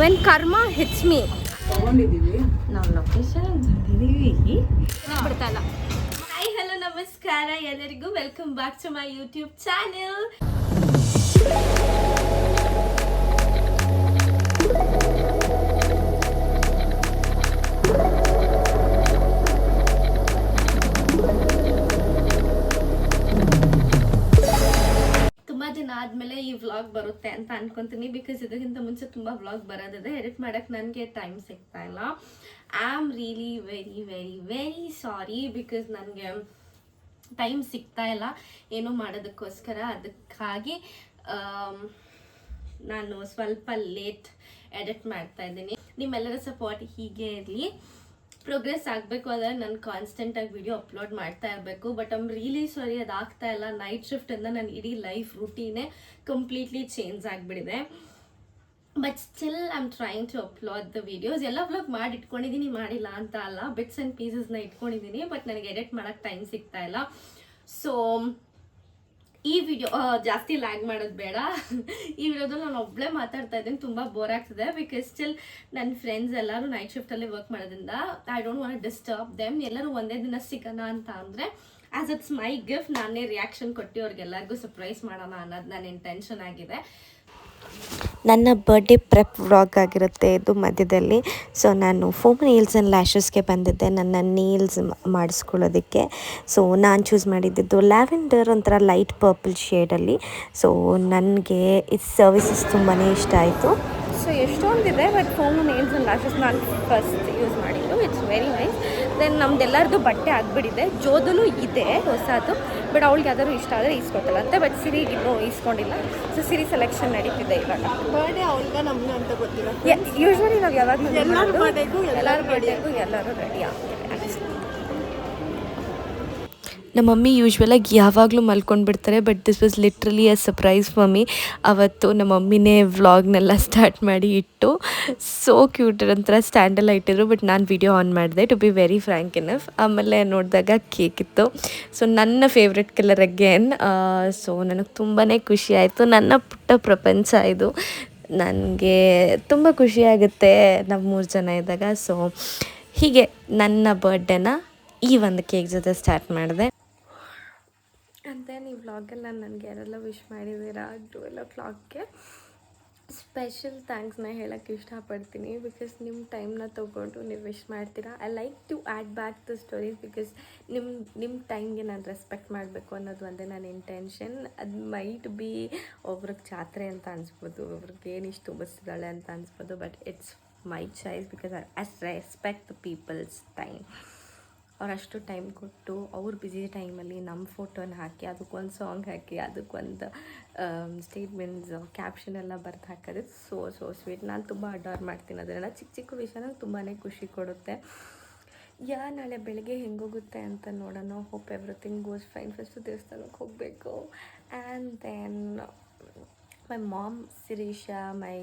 When karma hits me ತಗೊಂಡಿದ್ದೀವಿ ನಾವು location ಬಂದಿದ್ದೀವಿ ಬಿಡ್ತಾ ಇಲ್ಲ. ಹಾಯ್ ಹಲೋ ನಮಸ್ಕಾರ ಎಲ್ಲರಿಗೂ, welcome back to my YouTube channel. ದಿನ ಆದ್ಮೇಲೆ ಈ ವ್ಲಾಗ್ ಬರುತ್ತೆ ಅಂತ ಅನ್ಕೊಂತೀನಿ. ಬಿಕಾಸ್ ಇದಕ್ಕಿಂತ ಮುಂಚೆ ತುಂಬಾ ವ್ಲಾಗ್ ಬರೋದಿದೆ, ಎಡಿಟ್ ಮಾಡಕ್ ನನಗೆ ಟೈಮ್ ಸಿಗ್ತಾ ಇಲ್ಲ. I am really very very very sorry. Because ನನಗೆ ಟೈಮ್ ಸಿಗ್ತಾ ಇಲ್ಲ ಏನೋ ಮಾಡೋದಕ್ಕೋಸ್ಕರ. ಅದಕ್ಕಾಗಿ ನಾನು ಸ್ವಲ್ಪ ಲೇಟ್ ಎಡಿಟ್ ಮಾಡ್ತಾ ಇದ್ದೀನಿ. ನಿಮ್ಮೆಲ್ಲರ ಸಪೋರ್ಟ್ ಹೀಗೆ ಇರಲಿ. ಪ್ರೋಗ್ರೆಸ್ ಆಗಬೇಕು ಅಂದರೆ ನಾನು ಕಾನ್ಸ್ಟೆಂಟಾಗಿ ವಿಡಿಯೋ ಅಪ್ಲೋಡ್ ಮಾಡ್ತಾ ಇರಬೇಕು. ಬಟ್ ಐಮ್ ರಿಯಲಿ ಸಾರಿ, ಅದಾಗ್ತಾ ಇಲ್ಲ. ನೈಟ್ ಶಿಫ್ಟಿಂದ ನನ್ನ ಇಡೀ ಲೈಫ್ ರೂಟೀನೇ ಕಂಪ್ಲೀಟ್ಲಿ ಚೇಂಜ್ ಆಗಿಬಿಟ್ಟಿದೆ. But still I am trying to upload the videos. ಎಲ್ಲ ವ್ಲಾಗ್ ಮಾಡಿ ಇಟ್ಕೊಂಡಿದ್ದೀನಿ, ಮಾಡಿಲ್ಲ ಅಂತ ಅಲ್ಲ, ಬಿಟ್ಸ್ ಆ್ಯಂಡ್ ಪೀಸಸ್ನ ಇಟ್ಕೊಂಡಿದ್ದೀನಿ. ಬಟ್ ನನಗೆ ಎಡಿಟ್ ಮಾಡೋಕ್ಕೆ ಟೈಮ್ ಸಿಗ್ತಾ ಇಲ್ಲ. ಸೊ ಈ ವಿಡಿಯೋ ಜಾಸ್ತಿ ಲ್ಯಾಗ್ ಮಾಡೋದು ಬೇಡ. ಈ ವಿಡಿಯೋದಲ್ಲಿ ನಾನು ಒಬ್ಬಳೇ ಮಾತಾಡ್ತಾ ಇದ್ದೀನಿ, ತುಂಬ ಬೋರ್ ಆಗ್ತಿದೆ. ಬಿಕಾಸ್ ಸ್ಟಿಲ್ ನನ್ನ ಫ್ರೆಂಡ್ಸ್ ಎಲ್ಲರೂ ನೈಟ್ ಶಿಫ್ಟಲ್ಲಿ ವರ್ಕ್ ಮಾಡೋದ್ರಿಂದ I don't want disturb them. ಎಲ್ಲರೂ ಒಂದೇ ದಿನ ಸಿಗೋಣ ಅಂತ ಅಂದರೆ ಆ್ಯಸ್ ಇಟ್ಸ್ ಮೈ ಗಿಫ್ಟ್ ನಾನೇ ರಿಯಾಕ್ಷನ್ ಕೊಟ್ಟು ಅವ್ರಿಗೆಲ್ಲರಿಗೂ ಸರ್ಪ್ರೈಸ್ ಮಾಡೋಣ ಅನ್ನೋದು ನನ್ನ ಇಂಟೆನ್ಷನ್ ಆಗಿದೆ. ನನ್ನ ಬರ್ಡೇ ಪ್ರೆಪ್ ವ್ಲಾಗ್ ಆಗಿರುತ್ತೆ ಇದು ಮಧ್ಯದಲ್ಲಿ. ಸೊ ನಾನು ಫೋಮ್ ನೇಲ್ಸ್ ಆ್ಯಂಡ್ ಲ್ಯಾಶಸ್ಗೆ ಬಂದಿದ್ದೆ ನನ್ನ ನೇಲ್ಸ್ ಮಾಡಿಸ್ಕೊಳ್ಳೋದಕ್ಕೆ. ಸೊ ನಾನು ಚೂಸ್ ಮಾಡಿದ್ದು ಲ್ಯಾವೆಂಡರ್, ಒಂಥರ ಲೈಟ್ ಪರ್ಪಲ್ ಶೇಡಲ್ಲಿ. ಸೊ ನನಗೆ ಈ ಸರ್ವಿಸಸ್ ತುಂಬಾ ಇಷ್ಟ ಆಯಿತು. ಸೊ ಎಷ್ಟೊಂದಿದೆ, but foam nails and lashes ನಾನು ಫಸ್ಟ್ ಯೂಸ್ ಮಾಡಿದ್ದು. It's very nice. ದೆನ್ ನಮ್ದೆಲ್ಲರದು ಬಟ್ಟೆ ಆಗಿಬಿಟ್ಟಿದೆ. ಜೋದೂ ಇದೆ ಹೊಸದು, ಬಟ್ ಅವಳಿಗೆ ಯಾವ್ದಾದ್ರು ಇಷ್ಟ ಆದರೆ ಈಸ್ಕೊತಲ್ಲಂತೆ. ಬಟ್ ಸಿರಿಗೆ ಇನ್ನೂ ಈಸ್ಕೊಂಡಿಲ್ಲ. ಸೊ ಸಿರಿ ಸೆಲೆಕ್ಷನ್ ನಡೀತಿದೆ ಇವಾಗ. ಬರ್ಡೇ ಅವಳಿಗೆ ನಮ್ಗೆ ಅಂತ ಗೊತ್ತಿಲ್ಲ. ಯೂಶ್ವಲಿ ನಾವು ಯಾವಾಗಲೂ ಎಲ್ಲರ ಬರ್ಡೇಗೂ ಎಲ್ಲರೂ ರೆಡಿ ಆಗ್ತೀವಿ. ನಮ್ಮ ಮಮ್ಮಿ ಯೂಶ್ವಲಾಗಿ ಯಾವಾಗಲೂ ಮಲ್ಕೊಂಡು ಬಿಡ್ತಾರೆ, but this was literally a surprise for me. ಅವತ್ತು ನಮ್ಮ ಮಮ್ಮಿನೇ ವ್ಲಾಗ್ನೆಲ್ಲ ಸ್ಟಾರ್ಟ್ ಮಾಡಿ ಇಟ್ಟು ಸೋ ಕ್ಯೂಟ್ ಒಂಥರ ಸ್ಟ್ಯಾಂಡಲ್ಲಿ ಇಟ್ಟಿದ್ರು. ಬಟ್ ನಾನು ವಿಡಿಯೋ ಆನ್ ಮಾಡಿದೆ to be very frank enough. ಆಮೇಲೆ ನೋಡಿದಾಗ ಕೇಕ್ ಇತ್ತು. ಸೊ ನನ್ನ ಫೇವ್ರೆಟ್ ಕಲರ್ ಅಗೇನ್. ಸೊ ನನಗೆ ತುಂಬಾ ಖುಷಿ ಆಯಿತು. ನನ್ನ ಪುಟ್ಟ ಪ್ರಪಂಚ ಇದು. ನನಗೆ ತುಂಬ ಖುಷಿಯಾಗುತ್ತೆ ನಾವು 3 ಜನ ಇದ್ದಾಗ. ಸೊ ಹೀಗೆ ನನ್ನ ಬರ್ಡೇನ ಈ ಒಂದು ಕೇಕ್ ಜೊತೆ ಸ್ಟಾರ್ಟ್ ಮಾಡಿದೆ. ಅಂತ ನೀವು ವ್ಲಾಗಲ್ಲಿ ನನಗೆ ಯಾರೆಲ್ಲ ವಿಶ್ ಮಾಡಿದ್ದೀರಾ 12 ಸ್ಪೆಷಲ್ ಥ್ಯಾಂಕ್ಸ್ನ ಹೇಳೋಕ್ಕೆ ಇಷ್ಟಪಡ್ತೀನಿ. ಬಿಕಾಸ್ ನಿಮ್ಮ ಟೈಮ್ನ ತೊಗೊಂಡು ನೀವು ವಿಶ್ ಮಾಡ್ತೀರಾ. I like to add back the stories. Because ನಿಮ್ಮ ಟೈಮ್ಗೆ ನಾನು ರೆಸ್ಪೆಕ್ಟ್ ಮಾಡಬೇಕು ಅನ್ನೋದು ಒಂದೇ ನನ್ನ ಇಂಟೆನ್ಷನ್. ಅದು ಮೈಟ್ ಬಿ ಒಬ್ರಿಗೆ ಜಾತ್ರೆ ಅಂತ ಅನಿಸ್ಬೋದು, ಒಬ್ರಿಗೆ ಏನಿಷ್ಟು ತುಂಬಿಸ್ತಿದ್ದಾಳೆ ಅಂತ ಅನಿಸ್ಬೋದು. But it's my choice. Because I respect the peoples time. ಅವರಷ್ಟು ಟೈಮ್ ಕೊಟ್ಟು ಅವ್ರ ಬ್ಯುಸಿ ಟೈಮಲ್ಲಿ ನಮ್ಮ ಫೋಟೋನ ಹಾಕಿ ಅದಕ್ಕೊಂದು ಸಾಂಗ್ ಹಾಕಿ ಅದಕ್ಕೊಂದು ಸ್ಟೇಟ್ಮೆಂಟ್ಸ್ ಕ್ಯಾಪ್ಷನ್ ಎಲ್ಲ ಬರ್ದು ಹಾಕೋದು ಸೋ ಸ್ವೀಟ್. ನಾನು ತುಂಬ ಅಡಾರ್ ಮಾಡ್ತೀನಿ ಅದನ್ನೆಲ್ಲ. ಚಿಕ್ಕ ಚಿಕ್ಕ ವಿಷಯ ನಂಗೆ ತುಂಬಾ ಖುಷಿ ಕೊಡುತ್ತೆ. ನಾಳೆ ಬೆಳಗ್ಗೆ ಹೆಂಗೋಗುತ್ತೆ ಅಂತ ನೋಡೋಣ. Hope everything goes fine. First ದೇವಸ್ಥಾನಕ್ಕೆ ಹೋಗಬೇಕು. And then my mom Sirisha, my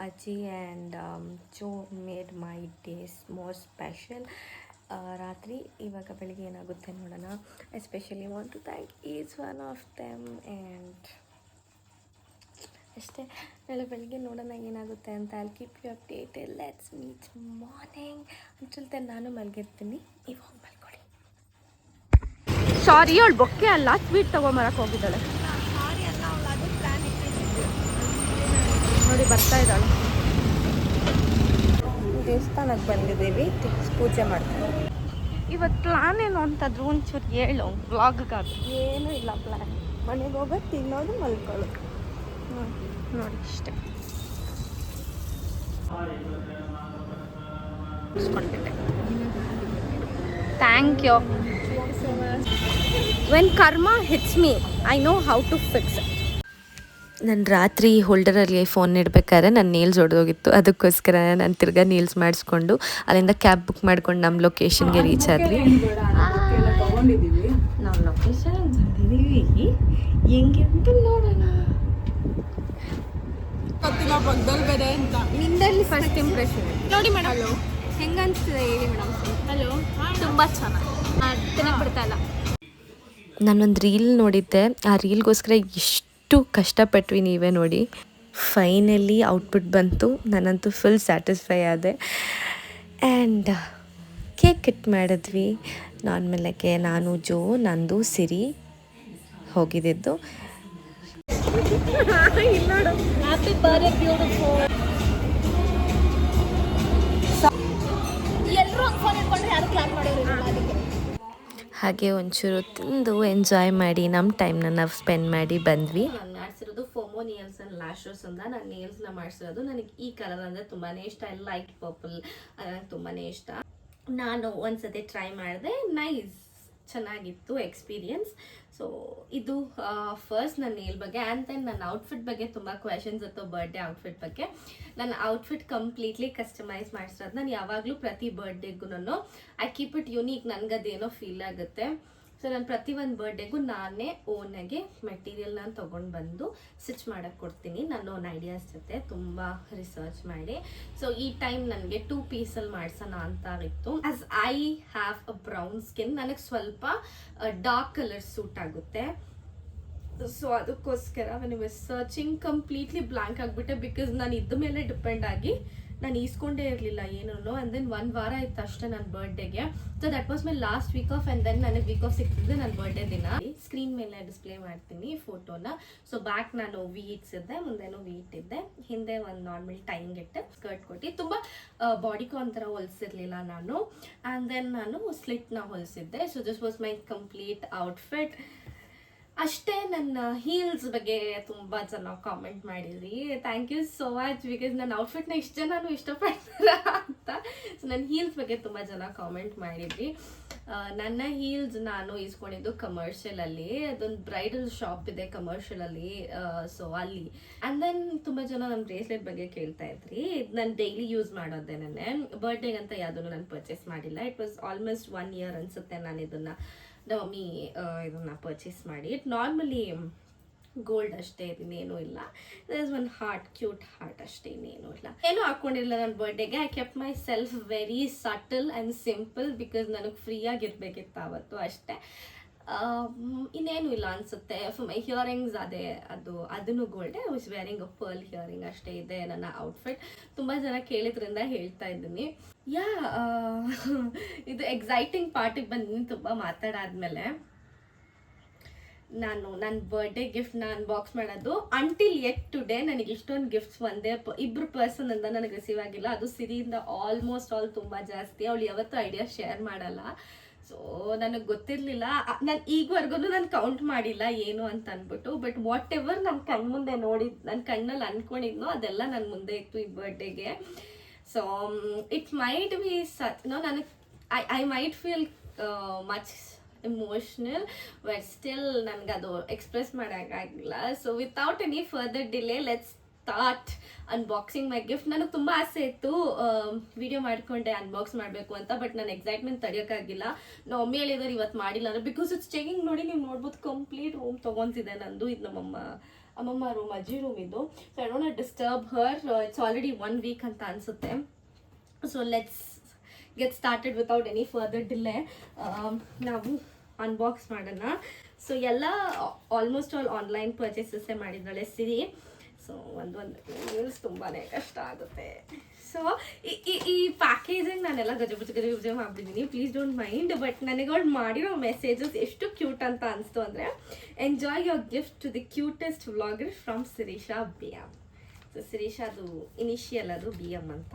ಅಜ್ಜಿ and Jo made my days more special. ರಾತ್ರಿ ಇವಾಗ ಬೆಳಿಗ್ಗೆ ಏನಾಗುತ್ತೆ ನೋಡೋಣ. Especially want to thank each one of them. And ಅಷ್ಟೇ, ನಾಳೆ ಬೆಳಿಗ್ಗೆ ನೋಡೋಣ ಏನಾಗುತ್ತೆ ಅಂತ. I keep you updated. Let's meet morning. Until then ನಾನು ಮಲಗಿರ್ತೀನಿ, ಇವಾಗ ಮಲ್ಕೊಳ್ಳಿ. ಸಾರಿ, ಅವಳು ಬೊಕ್ಕೆ ಅಲ್ಲ, ಸ್ವೀಟ್ ತೊಗೊಂಬರಕ್ಕೆ ಹೋಗಿದ್ದಾಳೆ. ನೋಡಿ ಬರ್ತಾ ಇದ್ದಾಳೆ. ದೇವಸ್ಥಾನಕ್ಕೆ ಬಂದಿದ್ದೀವಿ, ಪೂಜೆ ಮಾಡ್ತೀವಿ. ಇವತ್ತು ಪ್ಲಾನ್ ಏನು ಅಂತಂದ್ರು ಒಂಚೂರು ಹೇಳು ವ್ಲಾಗ್ಗಾದ್ರು. ಏನೂ ಇಲ್ಲ ಪ್ಲ್ಯಾನ್. ಮನೆಗೆ ಹೋಗೋದು, ತಿನ್ನೋದು, ಮಲ್ಕೊಳ್ಳೋದು. ನೋಡಿ ಇಷ್ಟೇ thank you. When karma hits me I know how to fix it. ನಾನು ರಾತ್ರಿ ಹೋಲ್ಡರಲ್ಲಿ ಫೋನ್ ಇಡಬೇಕಾದ್ರೆ ನನ್ನ ನೇಲ್ಸ್ ಹೊಡೆದೋಗಿತ್ತು. ಅದಕ್ಕೋಸ್ಕರ ನಾನು ತಿರ್ಗಾ ನೇಲ್ಸ್ ಮಾಡಿಸ್ಕೊಂಡು ಅಲ್ಲಿಂದ ಕ್ಯಾಬ್ ಬುಕ್ ಮಾಡ್ಕೊಂಡು ನಮ್ಮ ಲೊಕೇಶನ್ಗೆ ರೀಚ್ ಆದ್ವಿ. ತಗೊಂಡಿದ್ದೀವಿ ನಾವು ಲೊಕೇಶನ್ ಬಂದಿದ್ದೀವಿ. ಹೆಂಗೆ ಅಂತ ನೋಡೋಣ. ಗೊತ್ತಿಲ್ಲ ಪಕ್ಕದಲ್ಲಿ ಬೇರೆ ಅಂತ. ನಿಂದಲ್ಲಿ ಫಸ್ಟ್ ಇಂಪ್ರೆಷನ್ ನೋಡಿ ಮೇಡಮ್. ಹೆಂಗೆ ಅನಿಸ್ತಿದೆ ಹೇಳಿ ಮೇಡಮ್. ಹಲೋ, ತುಂಬ ಚೆನ್ನಾಗಿ ತಿನ್ನಕ್ಕೆ ಬಿಡ್ತಾ ಇಲ್ಲ. ನಾನೊಂದು ರೀಲ್ ನೋಡಿದ್ದೆ. ಆ ರೀಲ್ಗೋಸ್ಕರ ಎಷ್ಟು ಕಷ್ಟಪಟ್ವಿ ನೀವೇ ನೋಡಿ. ಫೈನಲಿ ಔಟ್ಪುಟ್ ಬಂತು. ನಾನಂತೂ ಫುಲ್ ಸ್ಯಾಟಿಸ್ಫೈ ಆದೆ. ಆ್ಯಂಡ್ ಕೇಕ್ ಕಟ್ ಮಾಡಿದ್ವಿ ನಾರ್ಮಲಾಗೆ. ನಾನು ಜೋ, ನಂದು ಸಿರಿ ಹೋಗಿದ್ದಿದ್ದು. Happy birthday beautiful. ಎಲ್ಲರೂ ಫೋನ್ ಇಟ್ಕೊಂಡ್ರೆ ಯಾರು ಕ್ಲಾಪ್ ಮಾಡೋರಿಲ್ಲ ಅದಕ್ಕೆ. ಹಾಗೆ ಒಂಚೂರು ತಿಂದು ಎಂಜಾಯ್ ಮಾಡಿ ನಮ್ಮ ಟೈಮ್ನ ನಾವು ಸ್ಪೆಂಡ್ ಮಾಡಿ ಬಂದ್ವಿ. ನಾನು ಮಾಡಿಸಿರೋದು ಫೋಮೋ ನೇಲ್ಸ್ ಆ್ಯಂಡ್ ಲ್ಯಾಶಸ್ ಅಂತ. ನಾನು ನೇಲ್ಸ್ನ ಮಾಡಿಸಿರೋದು. ನನಗೆ ಈ ಕಲರ್ ಅಂದರೆ ತುಂಬಾ ಇಷ್ಟ. ಲೈಟ್ ಪರ್ಪಲ್ ನನಗೆ ತುಂಬಾ ಇಷ್ಟ. ನಾನು ಒಂದ್ಸತಿ ಟ್ರೈ ಮಾಡಿದೆ, ನೈಸ್, ಚೆನ್ನಾಗಿತ್ತು ಎಕ್ಸ್ಪೀರಿಯನ್ಸ್. ಸೊ ಇದು ಫಸ್ಟ್ ನನ್ನ ನೇಲ್ ಬಗ್ಗೆ. ಆ್ಯಂಡ್ ದೆನ್ ನನ್ನ ಔಟ್ಫಿಟ್ ಬಗ್ಗೆ ತುಂಬ ಕ್ವೆಶನ್ಸ್ ಇತ್ತು. ಬರ್ಡೇ ಔಟ್ಫಿಟ್ ಬಗ್ಗೆ ನನ್ನ ಔಟ್ಫಿಟ್ ಕಂಪ್ಲೀಟ್ಲಿ ಕಸ್ಟಮೈಸ್ ಮಾಡಿಸಿರೋದು. ನಾನು ಯಾವಾಗಲೂ ಪ್ರತಿ ಬರ್ಡೇಗೂ ಐ ಕೀಪ್ ಇಟ್ ಯುನೀಕ್. ನನಗದೇನೋ ಫೀಲ್ ಆಗುತ್ತೆ. ಸೊ ನಾನು ಪ್ರತಿ ಒಂದು ಬರ್ಡೇಗೂ ನಾನೇ ಓನಾಗೆ ಮೆಟೀರಿಯಲ್ ನಾನು ತೊಗೊಂಡು ಬಂದು ಸ್ಟಿಚ್ ಮಾಡೋಕ್ಕೆ ಕೊಡ್ತೀನಿ ನನ್ನ ಓನ್ ಐಡಿಯಾಸ್ ಜೊತೆ ತುಂಬ ರಿಸರ್ಚ್ ಮಾಡಿ. ಸೊ ಈ ಟೈಮ್ ನನಗೆ 2 ಪೀಸಲ್ಲಿ ಮಾಡ್ಸೋಣ ಅಂತ ಇತ್ತು. As I have a brown skin, ನನಗೆ ಸ್ವಲ್ಪ ಡಾರ್ಕ್ ಕಲರ್ ಸೂಟ್ ಆಗುತ್ತೆ. ಸೊ ಅದಕ್ಕೋಸ್ಕರ when was searching completely blank ಆಗಿಬಿಟ್ಟೆ. ಬಿಕಾಸ್ ನಾನು ಇದ್ದ ಮೇಲೆ ಡಿಪೆಂಡ್ ಆಗಿ ನಾನು ಈಸ್ಕೊಂಡೇ ಇರಲಿಲ್ಲ ಏನೂ. ಆ್ಯಂಡ್ ದೆನ್ 1 ವಾರ ಆಯ್ತು ಅಷ್ಟೇ ನನ್ನ ಬರ್ಡೇಗೆ. So that was my last week off. And then ನನಗೆ ವೀಕ್ ಆಫ್ ಸಿಗ್ತಿದ್ದೆ ನನ್ನ ಬರ್ಡೇ ದಿನ. ಸ್ಕ್ರೀನ್ ಮೇಲೆ ಡಿಸ್ಪ್ಲೇ ಮಾಡ್ತೀನಿ ಫೋಟೋನ. ಸೊ ಬ್ಯಾಕ್ ನಾನು ವಿ ಇಟ್ಸಿದ್ದೆ, ಮುಂದೆನೂ ವಿ ಇಟ್ಟಿದ್ದೆ, ಹಿಂದೆ ಒಂದು ನಾರ್ಮಲ್ ಟೈಂಗ್ ಇಟ್ಟೆ, ಸ್ಕರ್ಟ್ ಕೊಟ್ಟು ತುಂಬ ಬಾಡಿಗೂ ಒಂಥರ ಹೊಲಿಸಿರ್ಲಿಲ್ಲ ನಾನು. ಆ್ಯಂಡ್ ದೆನ್ ನಾನು ಸ್ಲಿಟ್ನ ಹೊಲಿಸಿದ್ದೆ. So this was my complete outfit. ಅಷ್ಟೇ. ನನ್ನ ಹೀಲ್ಸ್ ಬಗ್ಗೆ ತುಂಬ ಜನ ಕಾಮೆಂಟ್ ಮಾಡಿದ್ರಿ. Thank you so much. Because ನನ್ನ ಔಟ್ಫಿಟ್ನ ಇಷ್ಟು ಜನನೂ ಇಷ್ಟಪಡ್ತಾರ ಅಂತ. ಸೊ ನನ್ನ ಹೀಲ್ಸ್ ಬಗ್ಗೆ ತುಂಬ ಜನ ಕಾಮೆಂಟ್ ಮಾಡಿದ್ರಿ. ನನ್ನ ಹೀಲ್ಸ್ ನಾನು ಇಸ್ಕೊಂಡಿದ್ದು ಕಮರ್ಷಿಯಲಲ್ಲಿ. ಅದೊಂದು ಬ್ರೈಡಲ್ ಶಾಪ್ ಇದೆ ಕಮರ್ಷಿಯಲಲ್ಲಿ. ಸೊ ಅಲ್ಲಿ. ಆ್ಯಂಡ್ ದೆನ್ ತುಂಬ ಜನ ನನ್ನ ಬ್ರೇಸ್ಲೆಟ್ ಬಗ್ಗೆ ಕೇಳ್ತಾ ಇದ್ರಿ. ಇದು ನಾನು ಡೈಲಿ ಯೂಸ್ ಮಾಡೋದೆ. ನೆನ್ನೆ ಬರ್ಡೇಗಂತ ಯಾವುದನ್ನು ನಾನು ಪರ್ಚೇಸ್ ಮಾಡಿಲ್ಲ. ಇಟ್ ವಾಸ್ ಆಲ್ಮೋಸ್ಟ್ 1 year ಅನಿಸುತ್ತೆ ನಾನು ಇದನ್ನು ಮಮ್ಮಿ ಇದನ್ನು ಪರ್ಚೇಸ್ ಮಾಡಿ. ಇಟ್ ನಾರ್ಮಲಿ ಗೋಲ್ಡ್ ಅಷ್ಟೇ, ಇನ್ನೇನೂ ಇಲ್ಲ. ದರ್ ಒಂದು ಹಾರ್ಟ್, ಕ್ಯೂಟ್ ಹಾರ್ಟ್ ಅಷ್ಟೇ, ಇನ್ನೇನೂ ಇಲ್ಲ. ಏನೂ ಹಾಕ್ಕೊಂಡಿಲ್ಲ ನನ್ನ ಬರ್ಡೇಗೆ. I kept my self very subtle and simple. Because ನನಗೆ ಫ್ರೀಯಾಗಿರ್ಬೇಕಿತ್ತು ಆವತ್ತು ಅಷ್ಟೇ. ಇನ್ನೇನು ಇಲ್ಲ ಅನಿಸುತ್ತೆ. ಫಾರ್ ಮೈ ಹಿಯರಿಂಗ್ಸ್ ಅದನ್ನು ಗೋಲ್ಡೆ. I was wearing a pearl earring ಅಷ್ಟೇ ಇದೆ ನನ್ನ ಔಟ್ಫಿಟ್. ತುಂಬ ಜನ ಕೇಳಿದ್ರಿಂದ ಹೇಳ್ತಾ ಇದ್ದೀನಿ. ಇದು ಎಕ್ಸೈಟಿಂಗ್ ಪಾರ್ಟಿಗೆ ಬಂದಿದ್ದೀನಿ. ತುಂಬ ಮಾತಾಡಾದ್ಮೇಲೆ ನಾನು ನನ್ನ ಬರ್ಡೇ ಗಿಫ್ಟ್ನ ಅನ್ಬಾಕ್ಸ್ ಮಾಡೋದು. ಅಂಟಿಲ್ ಎಟ್ ಟುಡೇ ನನಗೆ ಇಷ್ಟೊಂದು ಗಿಫ್ಟ್ಸ್ ಇಬ್ಬರು ಪರ್ಸನ್ ಅಂತ ನನಗೆ ರಿಸೀವ್ ಆಗಿಲ್ಲ. ಅದು ಸಿರಿಯಿಂದ ಆಲ್ಮೋಸ್ಟ್ ಆಲ್ ತುಂಬ ಜಾಸ್ತಿ. ಅವಳು ಯಾವತ್ತೂ ಐಡಿಯಾ ಶೇರ್ ಮಾಡಲ್ಲ. ಸೊ ನನಗೆ ಗೊತ್ತಿರಲಿಲ್ಲ. ನಾನು ಈಗವರೆಗೂ ನಾನು ಕೌಂಟ್ ಮಾಡಿಲ್ಲ ಏನು ಅಂತ ಅಂದ್ಬಿಟ್ಟು. ಬಟ್ ವಾಟ್ ಎವರ್ ನನ್ನ ಕಣ್ಮುಂದೆ ನನ್ನ ಕಣ್ಣಲ್ಲಿ ಅಂದ್ಕೊಂಡಿದ್ನೋ ಅದೆಲ್ಲ ನನ್ನ ಮುಂದೆ ಇತ್ತು ಈ ಬರ್ಡೇಗೆ. ಸೊ ಇಟ್ ಮೈಟ್ ಬಿ ನನಗೆ I might feel much emotional. But still ನನಗದು ಎಕ್ಸ್ಪ್ರೆಸ್ ಮಾಡೋಕ್ಕಾಗಿಲ್ಲ. So without any further delay let's start unboxing my gift. ನನಗೆ ತುಂಬ ಆಸೆ ಇತ್ತು ವಿಡಿಯೋ ಮಾಡಿಕೊಂಡೆ ಅನ್ಬಾಕ್ಸ್ ಮಾಡಬೇಕು ಅಂತ. ಬಟ್ ನಾನು ಎಕ್ಸೈಟ್ಮೆಂಟ್ ತಡೆಯೋಕ್ಕಾಗಿಲ್ಲ. ನಾವು ಮಮ್ಮಿ ಹೇಳಿದಾರೆ ಇವತ್ತು ಮಾಡಿಲ್ಲ ಅಂದರೆ. ಬಿಕಾಸ್ ಇಟ್ಸ್ ಚೆಕಿಂಗ್ ನೋಡಿ ನೀವು ನೋಡ್ಬೋದು ಕಂಪ್ಲೀಟ್ ರೂಮ್ ತೊಗೊತಿದೆ ನಂದು. ಇದು ಅಮ್ಮಮ್ಮ ರೂಮ್, ಅಜ್ಜಿ ರೂಮ್ ಇದು. So I don't disturb Har. It's already 1 week ಅಂತ ಅನಿಸುತ್ತೆ. So let's get started without any further delay. ನಾವು ಅನ್ಬಾಕ್ಸ್ ಮಾಡೋಣ. ಸೊ ಎಲ್ಲ ಆಲ್ಮೋಸ್ಟ್ ಆಲ್ ಆನ್ಲೈನ್ ಪರ್ಚೇಸಸ್ಸೇ ಮಾಡಿದ್ದಾಳೆ ಸಿರಿ. ಸೊ ಒಂದು ನ್ಯೂಸ್ ತುಂಬಾ ಕಷ್ಟ ಆಗುತ್ತೆ. ಸೊ ಈ ಪ್ಯಾಕೇಜಿಂಗ್ ನಾನೆಲ್ಲ ಗಜ ಮಾಡಿಬಿಟ್ಟಿದ್ದೀನಿ. Please don't mind. ಬಟ್ ನನಗೆ ಅವಳು ಮಾಡಿರೋ ಮೆಸೇಜಸ್ ಎಷ್ಟು ಕ್ಯೂಟ್ ಅಂತ ಅನಿಸ್ತು ಅಂದರೆ, enjoy your gift to the cutest vlogger from Sirisha BM. So ಸಿರೀಶಾದು ಇನಿಷಿಯಲ್ ಅದು BM ಅಂತ.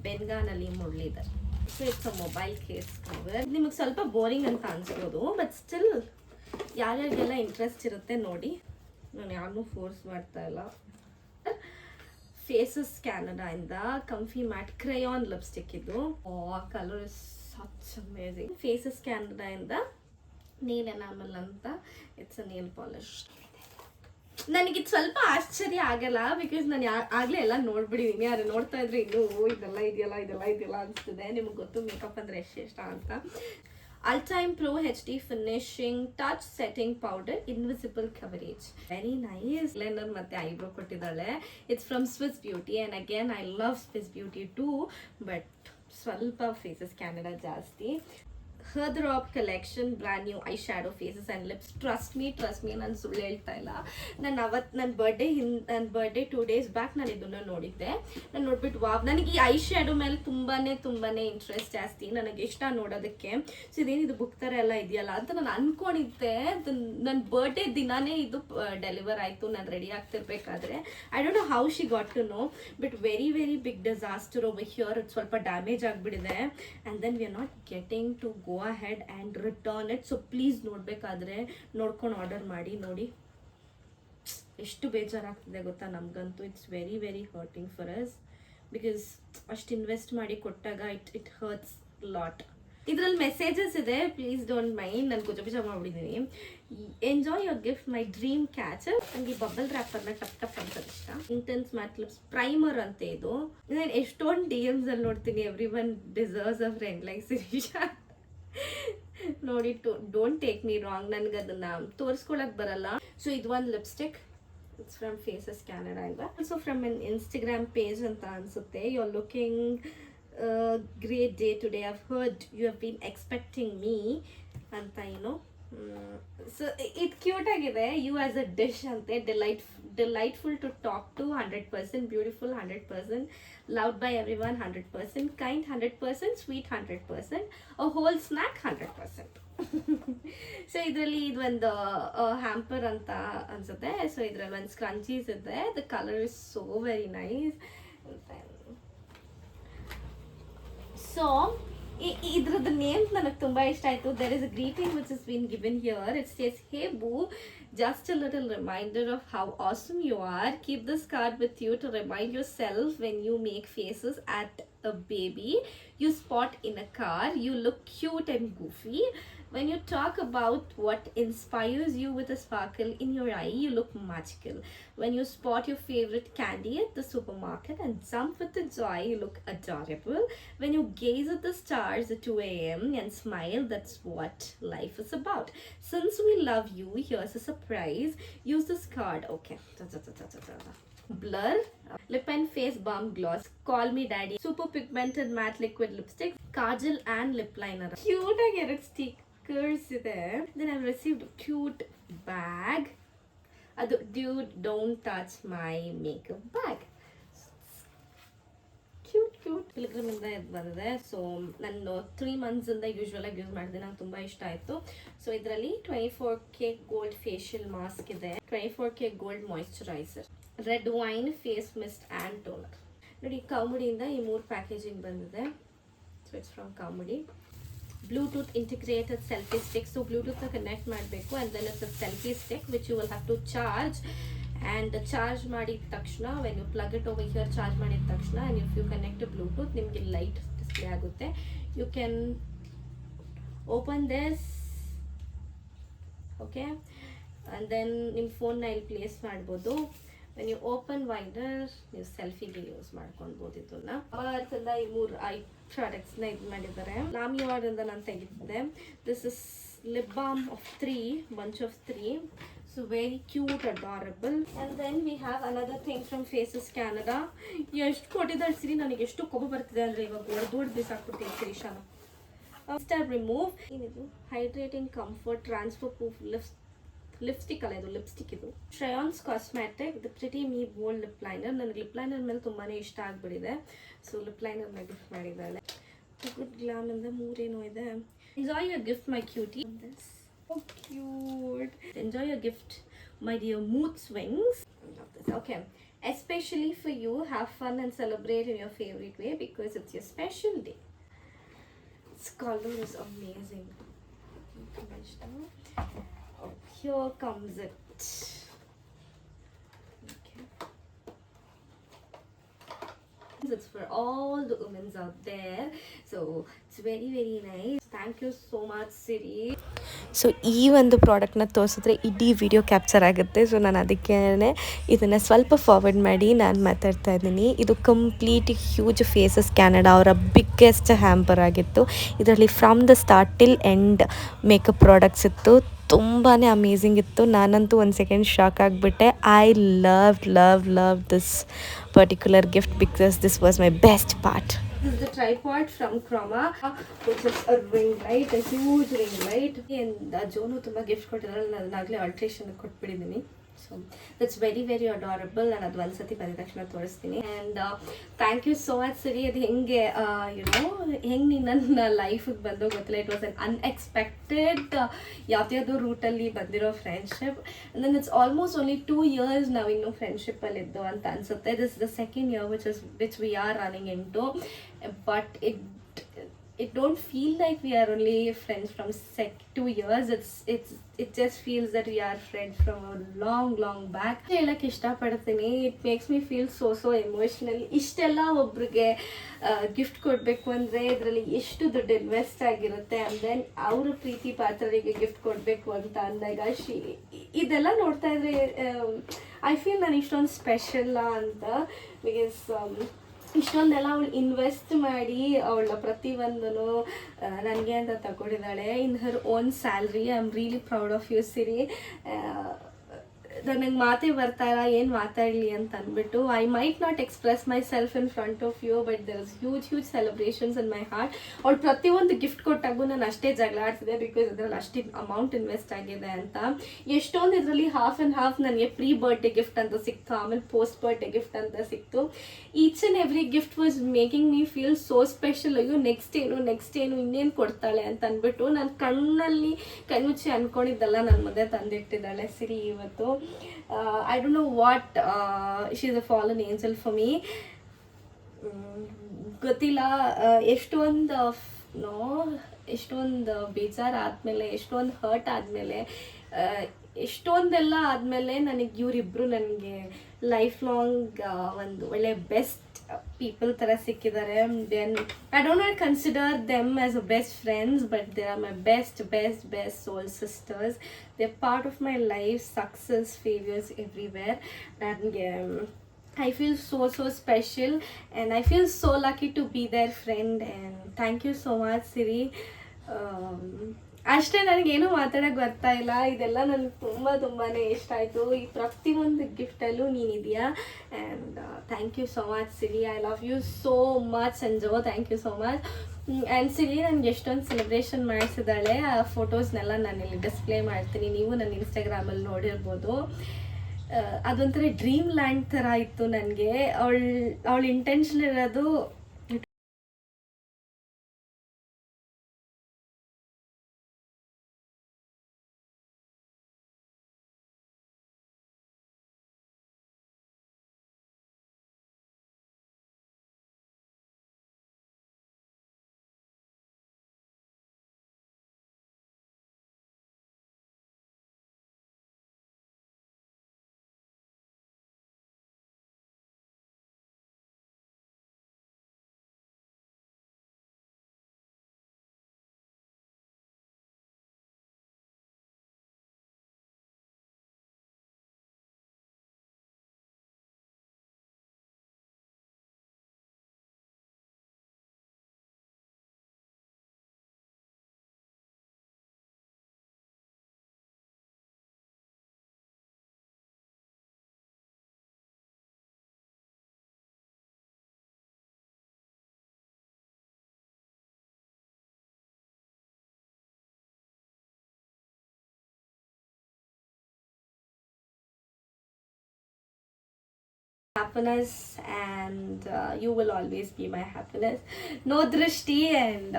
ಬೆನ್ಗಾನಲ್ಲಿ Muralidhar. So it's a mobile case cover. ನಿಮಗೆ ಸ್ವಲ್ಪ ಬೋರಿಂಗ್ ಅಂತ ಅನಿಸ್ಬೋದು. ಬಟ್ ಸ್ಟಿಲ್ ಯಾರ್ಯಾರಿಗೆಲ್ಲ ಇಂಟ್ರೆಸ್ಟ್ ಇರುತ್ತೆ ನೋಡಿ. ನಾನು ಯಾರನ್ನೂ ಫೋರ್ಸ್ ಮಾಡ್ತಾ ಇಲ್ಲ. ಫೇಸಸ್ ಕ್ಯಾನಡಾಯಿಂದ ಕಂಫಿ ಮ್ಯಾಟ್ ಕ್ರೇಯಾನ್ ಲಿಪ್ಸ್ಟಿಕ್ ಇದು. Colour is such amazing. Phases ಕ್ಯಾನಡಾಯಿಂದ nail enamel ಅಂತ. It's a nail polish. ನನಗಿದು ಸ್ವಲ್ಪ ಆಶ್ಚರ್ಯ ಆಗಲ್ಲ. ಬಿಕಾಸ್ ನಾನು ಆಗಲೇ ಎಲ್ಲ ನೋಡ್ಬಿಟ್ಟಿದ್ದೀನಿ. ಅದು ನೋಡ್ತಾ ಇದ್ರೆ ಇನ್ನೂ ಇದೆಲ್ಲ ಇದೆಯಲ್ಲ ಅನಿಸ್ತಿದೆ. ನಿಮಗೆ ಗೊತ್ತು ಮೇಕಪ್ ಅಂದರೆ ಎಷ್ಟೆಷ್ಟ ಅಂತ. Ultime Pro HD Finishing Touch Setting Powder Invisible Coverage. Very nice. Liner ಮತ್ತೆ eyebrow ಕೊಟ್ಟಿದ್ದಾಳೆ. It's from Swiss Beauty and again I love Swiss Beauty too. But ಸ್ವಲ್ಪ ಫೇಸಸ್ ಕ್ಯಾನಡಾ ಜಾಸ್ತಿ. ಹರ್ದ್ರಾಪ್ collection brand new eye shadow Faces and lips. Trust me ನಾನು ಸುಳ್ಳು ಹೇಳ್ತಾ ಇಲ್ಲ. ನಾನು ಅವತ್ತು ನನ್ನ ಬರ್ಡೇ 2 days ಬ್ಯಾಕ್ ನಾನು ಇದನ್ನು ನೋಡಿದ್ದೆ. ನಾನು ನೋಡ್ಬಿಟ್ಟು ವಾವ್, ನನಗೆ ಈ ಐ ಶ್ಯಾಡೋ ಮೇಲೆ ತುಂಬಾ ಇಂಟ್ರೆಸ್ಟ್ ಜಾಸ್ತಿ, ನನಗೆ ಇಷ್ಟ ನೋಡೋದಕ್ಕೆ. ಸೊ ಇದೇನಿದು ಬುಕ್ ಥರ ಎಲ್ಲ ಇದೆಯಲ್ಲ ಅಂತ ನಾನು ಅಂದ್ಕೊಂಡಿದ್ದೆ. ನನ್ನ ಬರ್ಡೇ ದಿನಾನೇ ಇದು ಡೆಲಿವರ್ ಆಯಿತು. ನಾನು ರೆಡಿ ಆಗ್ತಿರ್ಬೇಕಾದ್ರೆ I don't know how she got to know, but very big disaster over here. ಅದು ಸ್ವಲ್ಪ ಡ್ಯಾಮೇಜ್ ಆಗಿಬಿಟ್ಟಿದೆ and then we are not getting to go ahead and return it. So please ನೋಡಬೇಕಾದ್ರೆ ನೋಡ್ಕೊಂಡು order ಮಾಡಿ. ನೋಡಿ ಎಷ್ಟು ಬೇಜಾರಾಗ್ತಿದೆ ಗೊತ್ತಾ ನಮಗಂತೂ. It's very hurting for us because ಅಷ್ಟು ಇನ್ವೆಸ್ಟ್ ಮಾಡಿ ಕೊಟ್ಟಾಗ ಇಟ್ ಹರ್ಟ್ಸ್ ಲಾಟ್. ಇದರಲ್ಲಿ ಮೆಸೇಜಸ್ ಇದೆ, ಪ್ಲೀಸ್ ಡೋಂಟ್ ಮೈಂಡ್. ನಾನು ಕುಜ ಮಾಡಿದ್ದೀನಿ. Enjoy your gift my dream catcher. ನನಗೆ ಬಬಲ್ ರ್ಯಾಪರ್ನ ಟಪ್ ಅಂತ ಇಷ್ಟ. ಇಂಟೆನ್ಸ್ ಮ್ಯಾಟ್ ಲಿಪ್ಸ್ ಪ್ರೈಮರ್ ಅಂತ ಇದು. ನಾನು ಎಷ್ಟೊಂದು DMs ಅಲ್ಲಿ ನೋಡ್ತೀನಿ, ಎವ್ರಿ ಒನ್ ಡಿಸರ್ವ್ಸ್ ಅ ಫ್ರೆಂಡ್ ಲೈಕ್ ಶಿರೀಷಾ. ನೋಡಿ, ಡೋಂಟ್ ಟೇಕ್ ಮೀ ರಾಂಗ್, ನನಗೆ ಅದನ್ನ ತೋರಿಸ್ಕೊಳಕ್ ಬರಲ್ಲ. ಸೊ ಇದು ಒಂದು lipstick. It's from Faces Canada ಅಲ್ವಾ. Also from an Instagram page ಅಂತ ಅನ್ಸುತ್ತೆ. You are looking great day today. I've heard you have been expecting me anta, you know. So it cute agide. You as a dish ante, delightful to talk to, 100% beautiful, 100% loved by everyone, 100% kind, 100% sweet, 100% a whole snack, 100%. So ಇದರಲ್ಲಿ ಇದು ಒಂದು hamper ಅಂತ ಅನ್ಸುತ್ತೆ. So ಇದರಲ್ಲಿ ಒಂದು scrunchies ಇದೆ. The colour is so very nice. So ಇದ್ರದ್ದು name ನನಗೆ ತುಂಬ ಇಷ್ಟ ಆಯಿತು. There is a greeting which is been given here. It says, hey boo, just a little reminder of how awesome you are. Keep this card with you to remind yourself when you make faces at a baby you spot in a car. You look cute and goofy. When you talk about what inspires you with a sparkle in your eye, you look magical. When you spot your favorite candy at the supermarket and jump with the joy, you look adorable. When you gaze at the stars at 2 a.m. and smile, that's what life is about. Since we love you, here's a surprise. Use this card. Okay. Blur, lip and face balm gloss, call me daddy, super pigmented matte liquid lipstick, kajal and lip liner. Cute again, stickers there. Then I've received a cute bag. Dude, don't touch my makeup bag. Cute ಪಿಲ್ಗ್ರಿಮಿಂದ ಇದು ಬಂದಿದೆ. So ನಾನು 3 months ಯೂಶ್ವಲಾಗಿ use ಮಾಡಿದೆ. ನಂಗೆ ತುಂಬ ಇಷ್ಟ ಆಯಿತು. So ಇದರಲ್ಲಿ 24K ಗೋಲ್ಡ್ ಫೇಶಿಯಲ್ ಮಾಸ್ಕ್ ಇದೆ, 24K gold moisturiser, red wine face mist and toner. ನೋಡಿ, ಕಾಮಿಡಿಯಿಂದ ಈ 3 ಪ್ಯಾಕೇಜಿಂಗ್ ಬಂದಿದೆ. So it's from comedy. Bluetooth integrated selfie stick. So ಬ್ಲೂಟೂತ್ನ ಕನೆಕ್ಟ್ ಮಾಡಬೇಕು and then it's a selfie stick which you will have to charge. And charge ಮಾಡಿದ ತಕ್ಷಣ when you plug it over here, charge ಮಾಡಿದ ತಕ್ಷಣ and if you connect to Bluetooth, ನಿಮಗೆ light display ಆಗುತ್ತೆ. You can open this, okay, and then ನಿಮ್ಮ ಫೋನ್ನ ಇಲ್ಲಿ place ಮಾಡ್ಬೋದು. ವೆನ್ ಯು ಓಪನ್ ವೈಡರ್, ನೀವು ಸೆಲ್ಫಿಗೆ ಯೂಸ್ ಮಾಡ್ಕೊಳ್ಬೋದು. ಇದನ್ನ ಅರ್ಥದಿಂದ ಈ 3 ಪ್ರಾಡಕ್ಟ್ಸ್ನ ಇದು ಮಾಡಿದ್ದಾರೆ. ನಾಮಿಯಾರ್ಡಿಂದ ನಾನು ತೆಗೆದಿದ್ದೆ. This is lip balm of 3, bunch of 3. So very cute, adorable. And then we have another thing from Faces Canada. ಎಷ್ಟು ಕೊಟ್ಟಿದ್ದಾರೆ ಸಿರಿ, ನನಗೆ ಎಷ್ಟು ಕೊಬ್ಬು ಬರ್ತಿದೆ ಅಂದರೆ ಇವಾಗ ದೊಡ್ಡ ಬಿಸಾಕ್ಬಿಡ್ತೀನಿ ಶಿರೀಷಾನ. Step remove. ಏನಿದು? Hydrating comfort transfer proof lipstick ಅಲ್ಲ, ಇದು ಲಿಪ್ಸ್ಟಿಕ್. ಇದು ಶ್ರೇಯಾನ್ಸ್ cosmetic the pretty me bold lip liner. ನನಗೆ ಲಿಪ್ ಲೈನರ್ ಮೇಲೆ ತುಂಬಾ ಇಷ್ಟ ಆಗಿಬಿಟ್ಟಿದೆ. ಸೊ ಲಿಪ್ ಲೈನರ್ನ ಗಿಫ್ಟ್ ಮಾಡಿದ್ದಾಳೆ. ಗುಡ್ ಗ್ಲಾಮ್ ಇಂದ 3 ಏನೋ ಇದೆ. Enjoy your gift my cutie. This so cute. Enjoy your gift, my dear mood swings. I love this. Okay, especially for you, have fun and celebrate in your favorite way because it's your special day. This color is amazing. Here comes it. Okay, it's for all the women out there, so it's very nice. Thank you so much, Siri. So ಈ ಒಂದು ಪ್ರಾಡಕ್ಟ್ನ ತೋರಿಸಿದ್ರೆ ಇಡೀ video capture ಆಗುತ್ತೆ. So ನಾನು ಅದಕ್ಕೇ ಇದನ್ನು ಸ್ವಲ್ಪ ಫಾರ್ವರ್ಡ್ ಮಾಡಿ ನಾನು ಮಾತಾಡ್ತಾ ಇದ್ದೀನಿ. ಇದು ಕಂಪ್ಲೀಟ್ ಹ್ಯೂಜ್ ಫೇಸಸ್ ಕ್ಯಾನಡಾ ಅವರ ಬಿಗ್ಗೆಸ್ಟ್ ಹ್ಯಾಂಪರ್ ಆಗಿತ್ತು. ಇದರಲ್ಲಿ from the start till end makeup products ಇತ್ತು. ತುಂಬಾ ಅಮೇಝಿಂಗ್ ಇತ್ತು. ನಾನಂತೂ 1 ಸೆಕೆಂಡ್ ಶಾಕ್ ಆಗಿಬಿಟ್ಟೆ. I love this particular gift because this was my best part. This is the tripod from Chroma, which is a ring light, a huge ring light. And Jonu ತುಂಬ gift ಕೊಟ್ಟಿದ್ರಲ್ಲ, ನಾನು ಅದನ್ನಾಗಲೇ alteration ಕೊಟ್ಬಿಟ್ಟಿದ್ದೀನಿ. So that's very very adorable. ನಾನು ಅದು ಒಂದ್ಸತಿ ಬಂದ ತಕ್ಷಣ ತೋರಿಸ್ತೀನಿ. And thank you so much Siri. ಅದು ಹೆಂಗೆ ಹೆಂಗೆ ನೀನು ನನ್ನ ಲೈಫಿಗೆ ಬಂದೋ ಗೊತ್ತಿಲ್ಲ. ಇಟ್ ವಾಸ್ ಅನ್ ಅನ್ಎಕ್ಸ್ಪೆಕ್ಟೆಡ್ ಯಾವುದ್ಯಾವುದೋ ರೂಟಲ್ಲಿ ಬಂದಿರೋ friendship. Then it's almost only 2 years ನಾವು ಇನ್ನೂ ಫ್ರೆಂಡ್ಶಿಪ್ಪಲ್ಲಿದ್ದು ಅಂತ ಅನಿಸುತ್ತೆ. This is the second year which we are running in to. But it don't feel like we are only friends from 2 years. It just feels that we are friends from a long back. ಹೇಳಕ್ಕೆ ಇಷ್ಟಪಡ್ತೀನಿ. It makes me feel so emotional. ಇಷ್ಟೆಲ್ಲ ಒಬ್ರಿಗೆ gift ಕೊಡಬೇಕು ಅಂದರೆ ಇದರಲ್ಲಿ ಎಷ್ಟು ದುಡ್ಡು invest ಆಗಿರುತ್ತೆ. ಆ್ಯಂಡ್ ದೆನ್ ಅವರ ಪ್ರೀತಿ ಪಾತ್ರರಿಗೆ ಗಿಫ್ಟ್ ಕೊಡಬೇಕು ಅಂತ ಅಂದಾಗ ಇದೆಲ್ಲ ನೋಡ್ತಾ ಇದ್ರೆ ಐ ಫೀಲ್ ನಾನು ಇಷ್ಟೊಂದು ಸ್ಪೆಷಲ್ಲ ಅಂತ. ಬಿಕಾಸ್ ಇಷ್ಟೊಂದೆಲ್ಲ ಅವಳು ಇನ್ವೆಸ್ಟ್ ಮಾಡಿ ಅವಳ ಪ್ರತಿಯೊಂದೂ ನನಗೆ ಅಂತ ತಗೊಂಡಿದ್ದಾಳೆ in her own salary. I am really proud of you Siri. ನನಗೆ ಮಾತೇ ಬರ್ತಾ ಇಲ್ಲ ಏನು ಮಾತಾಡಲಿ ಅಂತ ಅಂದ್ಬಿಟ್ಟು. I might not express my self in front of you, but there is huge celebrations in my heart. ಅವಳು ಪ್ರತಿಯೊಂದು ಗಿಫ್ಟ್ ಕೊಟ್ಟಾಗೂ ನಾನು ಅಷ್ಟೇ ಜಗಳ ಆಡ್ತಿದ್ದೆ, ಬಿಕಾಸ್ ಇದರಲ್ಲಿ ಅಷ್ಟು ಅಮೌಂಟ್ ಇನ್ವೆಸ್ಟ್ ಆಗಿದೆ ಅಂತ. ಎಷ್ಟೊಂದು ಇದರಲ್ಲಿ ಹಾಫ್ ಆ್ಯಂಡ್ ಹಾಫ್ ನನಗೆ ಪ್ರೀ ಬರ್ಡೇ ಗಿಫ್ಟ್ ಅಂತ ಸಿಕ್ತು, ಆಮೇಲೆ ಪೋಸ್ಟ್ ಬರ್ಡೇ ಗಿಫ್ಟ್ ಅಂತ ಸಿಕ್ತು. Each and every gift was making me feel so special. ಅಯ್ಯೋ ನೆಕ್ಸ್ಟ್ ಏನು ಇನ್ನೇನು ಕೊಡ್ತಾಳೆ ಅಂತ ಅಂದ್ಬಿಟ್ಟು ನಾನು ಕಣ್ಮುಚ್ಚಿ ಅಂದ್ಕೊಂಡಿದ್ದಲ್ಲ ನನ್ನ ಮುಂದೆ ತಂದಿಟ್ಟಿದ್ದಾಳೆ ಸಿರಿ ಇವತ್ತು. I don't know what she's a fallen angel for me. ಗೊತ್ತಿಲ್ಲ. ಎಷ್ಟೊಂದು ಬೇಜಾರಾದ್ಮೇಲೆ, ಎಷ್ಟೊಂದು ಹರ್ಟ್ ಆದಮೇಲೆ, ಎಷ್ಟೊಂದೆಲ್ಲ ಆದಮೇಲೆ ಇವರಿಬ್ಬರು ನನಗೆ ಲೈಫ್ ಲಾಂಗ್ ಒಂದು ಒಳ್ಳೆ ಬೆಸ್ಟ್ ಪೀಪಲ್ ಥರ ಸಿಕ್ಕಿದ್ದಾರೆ. Then I don't not consider them as a best friends, but they are my best soul sisters. They are part of my life, success, failures, everywhere. ನನಗೆ I feel so special, and I feel so lucky to be their friend, and thank you so much Siri. ಅಷ್ಟೇ, ನನಗೇನು ಮಾತಾಡೋಕ್ಕೆ ಬರ್ತಾ ಇಲ್ಲ. ಇದೆಲ್ಲ ನನಗೆ ತುಂಬಾ ಇಷ್ಟ ಆಯಿತು. ಈ ಪ್ರತಿಯೊಂದು ಗಿಫ್ಟಲ್ಲೂ ನೀನಿದೆಯಾ. And thank you so much Siri. I love you so much Sanjo. Thank you so much. And Siri ನನಗೆ ಎಷ್ಟೊಂದು ಸೆಲೆಬ್ರೇಷನ್ ಮಾಡಿಸಿದ್ದಾಳೆ. ಆ ಫೋಟೋಸ್ನೆಲ್ಲ ನಾನಿಲ್ಲಿ ಡಿಸ್ಪ್ಲೇ ಮಾಡ್ತೀನಿ, ನೀವು ನನ್ನ ಇನ್ಸ್ಟಾಗ್ರಾಮಲ್ಲಿ ನೋಡಿರ್ಬೋದು. ಅದೊಂಥರ ಡ್ರೀಮ್ ಲ್ಯಾಂಡ್ ಥರ ಇತ್ತು ನನಗೆ. ಅವಳ ಇಂಟೆನ್ಷನ್ ಇರೋದು happiness, and you will always be my happiness. No ದೃಷ್ಟಿ. ಆ್ಯಂಡ್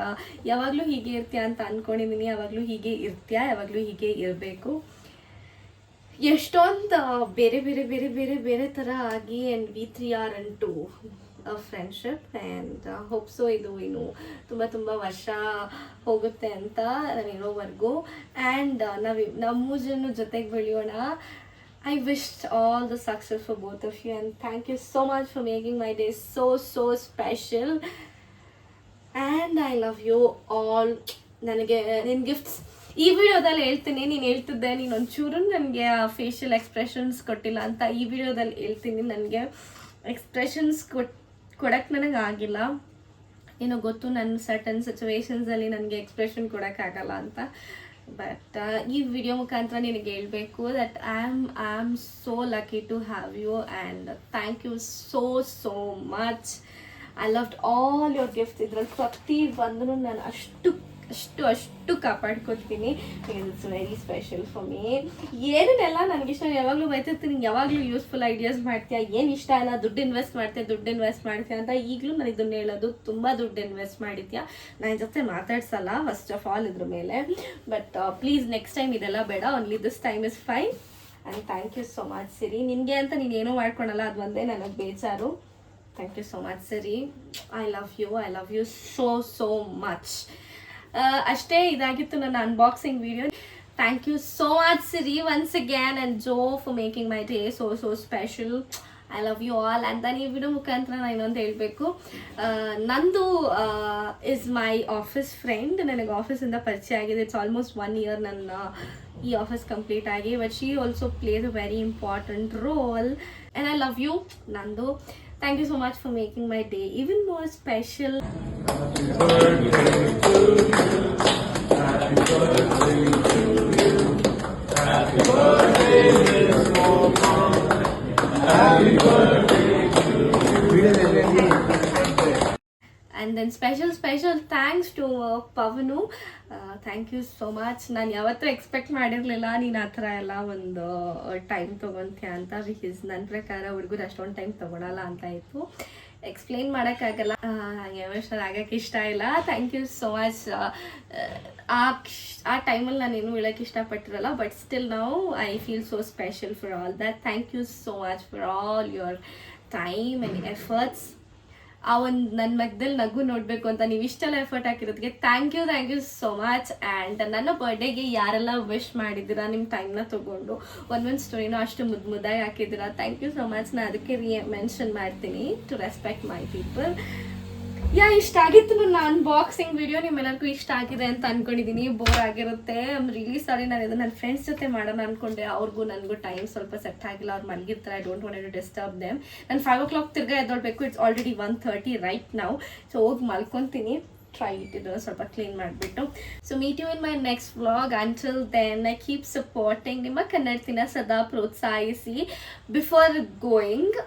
ಯಾವಾಗಲೂ ಹೀಗೆ ಇರ್ತೀಯ ಅಂತ ಅಂದ್ಕೊಂಡಿದ್ದೀನಿ. ಯಾವಾಗಲೂ ಹೀಗೆ ಇರ್ತೀಯ, ಯಾವಾಗಲೂ ಹೀಗೆ ಇರಬೇಕು. ಎಷ್ಟೊಂದು ಬೇರೆ ಥರ ಆಗಿ, and we 3 are into a friendship, and hope so ಇದು ಇನ್ನು ತುಂಬ ವರ್ಷ ಹೋಗುತ್ತೆ ಅಂತ ನಾನಿರೋವರೆಗೂ. ಆ್ಯಂಡ್ ನಾವು 3 ಜನ ಜೊತೆಗೆ ಬೆಳೆಯೋಣ. I wished all the success for both of you, and thank you so much for making my day so special, and I love you all. ನನಗೆ ನಿನ್ನ ಗಿಫ್ಟ್ಸ್ ಈ ವಿಡಿಯೋದಲ್ಲಿ ಹೇಳ್ತೀನಿ. ನೀನು ಹೇಳ್ತಿದ್ದೆ ನೀನು ಒಂಚೂರು ನನಗೆ ಫೇಶಿಯಲ್ ಎಕ್ಸ್ಪ್ರೆಷನ್ಸ್ ಕೊಟ್ಟಿಲ್ಲ ಅಂತ. ಈ ವಿಡಿಯೋದಲ್ಲಿ ಹೇಳ್ತೀನಿ, ನನಗೆ ಎಕ್ಸ್ಪ್ರೆಷನ್ಸ್ ಕೊಡೋಕ್ಕೆ ನನಗೆ ಆಗಿಲ್ಲ. ಏನೋ ಗೊತ್ತು, ನನ್ನ ಸರ್ಟನ್ ಸಿಚುವೇಶನ್ಸಲ್ಲಿ ನನಗೆ ಎಕ್ಸ್ಪ್ರೆಷನ್ ಕೊಡೋಕ್ಕಾಗಲ್ಲ ಅಂತ. ಬಟ್ ಈ ವಿಡಿಯೋ ಮುಖಾಂತರ ನಿನಗೆ ಹೇಳಬೇಕು that I am so lucky to have you, and thank you so much I loved all your gifts. ಇದ್ರಲ್ಲಿ ಪ್ರತಿ ಒಂದನ್ನು ನಾನು ಅಷ್ಟು ಕಾಪಾಡ್ಕೊತೀನಿ. It's very special for me. ಏನನ್ನೆಲ್ಲ ನನಗಿಷ್ಟ, ನಾನು ಯಾವಾಗಲೂ ಬೈತಿರ್ತೀನಿ, ಯಾವಾಗಲೂ ಯೂಸ್ಫುಲ್ ಐಡಿಯಾಸ್ ಮಾಡ್ತೀಯಾ, ಏನು ಇಷ್ಟ ಇಲ್ಲ, ದುಡ್ಡು ಇನ್ವೆಸ್ಟ್ ಮಾಡ್ತೀಯ ಅಂತ. ಈಗಲೂ ನಾನು ಇದನ್ನ ಹೇಳೋದು, ತುಂಬ ದುಡ್ಡು ಇನ್ವೆಸ್ಟ್ ಮಾಡಿದ್ಯಾ, ನನ್ನ ಜೊತೆ ಮಾತಾಡ್ಸಲ್ಲ ಫಸ್ಟ್ ಆಫ್ ಆಲ್ ಇದ್ರ ಮೇಲೆ. ಬಟ್ ಪ್ಲೀಸ್ ನೆಕ್ಸ್ಟ್ ಟೈಮ್ ಇದೆಲ್ಲ ಬೇಡ, only this time is fine. And thank you so much Siri. ನಿನಗೆ ಅಂತ ನೀನೇನೂ ಮಾಡ್ಕೊಳಲ್ಲ, ಅದು ಒಂದೇ ನನಗೆ ಬೇಜಾರು. Thank you so much Siri. I love you so much. ಅಷ್ಟೇ, ಇದಾಗಿತ್ತು ನನ್ನ unboxing video. Thank you so much Siri once again and Jo for making my day so special. I love you all. ಅಂತ ಈ ವಿಡಿಯೋ ಮುಖಾಂತರ ನಾನು ಇನ್ನೊಂದು ಹೇಳಬೇಕು, ನಂದು ಇಸ್ ಮೈ ಆಫೀಸ್ ಫ್ರೆಂಡ್. ನನಗೆ ಆಫೀಸಿಂದ ಪರಿಚಯ ಆಗಿದೆ. ಇಟ್ಸ್ ಆಲ್ಮೋಸ್ಟ್ 1 year ನನ್ನ ಈ ಆಫೀಸ್ ಕಂಪ್ಲೀಟ್ ಆಗಿ. But she also plays a very important role and I love you ನಂದು. Thank you so much for making my day even more special. Happy birthday to you. Happy birthday to you. Happy birthday, dear Mama. Happy birthday to you. And then special thanks to Pavanu. Thank you so much. ನಾನು ಯಾವತ್ತೂ expect ಮಾಡಿರಲಿಲ್ಲ ನೀನು ಆ ಥರ ಎಲ್ಲ ಒಂದು time ತೊಗೊತೀಯ ಅಂತ. Because ನನ್ನ ಪ್ರಕಾರ ಹುಡುಗರು ಅಷ್ಟೊಂದು ಟೈಮ್ ತೊಗೊಳಲ್ಲ ಅಂತ ಇತ್ತು. ಎಕ್ಸ್ಪ್ಲೇನ್ ಮಾಡೋಕ್ಕಾಗಲ್ಲ, ಎಮೋಷನಲ್ ಆಗೋಕ್ಕೆ ಇಷ್ಟ ಇಲ್ಲ. Thank you so much. ಆ ಟೈಮಲ್ಲಿ ನಾನೇನು ಹೇಳೋಕ್ಕೆ ಇಷ್ಟಪಟ್ಟಿರಲ್ಲ, ಬಟ್ ಸ್ಟಿಲ್ ನಾವು I feel so special for all that. Thank you so much for all your time and efforts. ಆ ಒಂದು ನನ್ನ ಮಗದಲ್ಲಿ ನಗು ನೋಡಬೇಕು ಅಂತ ನೀವು ಇಷ್ಟೆಲ್ಲ ಎಫರ್ಟ್ ಹಾಕಿರೋದಕ್ಕೆ thank you so much. And ನನ್ನ ಬರ್ಡೇಗೆ ಯಾರೆಲ್ಲ ವಿಶ್ ಮಾಡಿದ್ದೀರಾ, ನಿಮ್ಮ ಟೈಮ್ನ ತೊಗೊಂಡು ಒಂದೊಂದು ಸ್ಟೋರಿನೂ ಅಷ್ಟು ಮುದ್ದಾಗಿ ಹಾಕಿದ್ದೀರಾ, ಥ್ಯಾಂಕ್ ಯು ಸೋ ಮಚ್. ನಾನು ಅದಕ್ಕೆ ಮೆನ್ಷನ್ ಮಾಡ್ತೀನಿ ಟು ರೆಸ್ಪೆಕ್ಟ್ ಮೈ ಪೀಪಲ್. ಇಷ್ಟ ಆಗಿತ್ತು ನನ್ನ ಅನ್ಬಾಕ್ಸಿಂಗ್ ವಿಡಿಯೋ. ನಿಮ್ಮೆಲ್ಲರಿಗೂ ಇಷ್ಟ ಆಗಿದೆ ಅಂತ ಅನ್ಕೊಂಡಿದ್ದೀನಿ. ಬೋರ್ ಆಗಿರುತ್ತೆ, ಐಮ್ ರಿಯಲಿ ಸಾರಿ. ನಾನು ಇದನ್ನು ನನ್ನ ಫ್ರೆಂಡ್ಸ್ ಜೊತೆ ಮಾಡೋಣ ಅಂದ್ಕೊಂಡೆ. ಅವ್ರಿಗೂ ನನಗೂ ಟೈಮ್ ಸ್ವಲ್ಪ ಸೆಟ್ ಆಗಿಲ್ಲ, ಅವ್ರು ಮಲಗಿರ್ತಾರೆ. I don't want to disturb them. ನಾನು 5 o'clock ತಿರ್ಗಾ ಎದ್ದೊಳ್ಬೇಕು. ಇಟ್ಸ್ ಆಲ್ರೆಡಿ 1:30 ರೈಟ್ ನಾವು. ಸೊ ಹೋಗಿ ಮಲ್ಕೊತೀನಿ. ಟ್ರೈ ಇಟ್ಟಿದ್ದು ಸ್ವಲ್ಪ ಕ್ಲೀನ್ ಮಾಡಿಬಿಟ್ಟು. So meet you in my next vlog. Until then I keep supporting. ನಿಮ್ಮ ಕನ್ನಡತಿನ ಸದಾ ಪ್ರೋತ್ಸಾಹಿಸಿ. ಬಿಫೋರ್ ಗೋಯಿಂಗ್,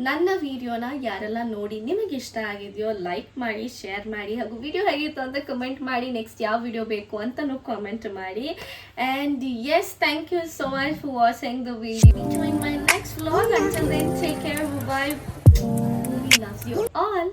ನನ್ನ ವಿಡಿಯೋನ ಯಾರೆಲ್ಲ ನೋಡಿ ನಿಮಗೆ ಇಷ್ಟ ಆಗಿದೆಯೋ ಲೈಕ್ ಮಾಡಿ, ಶೇರ್ ಮಾಡಿ, ಹಾಗೂ ವಿಡಿಯೋ ಹೇಗಿತ್ತು ಅಂತ ಕಮೆಂಟ್ ಮಾಡಿ. ನೆಕ್ಸ್ಟ್ ಯಾವ ವಿಡಿಯೋ ಬೇಕು ಅಂತಲೂ ಕಾಮೆಂಟ್ ಮಾಡಿ. And yes, thank you so much for watching the video. Meet you in my next vlog. Until then, take care, bye. Love you all.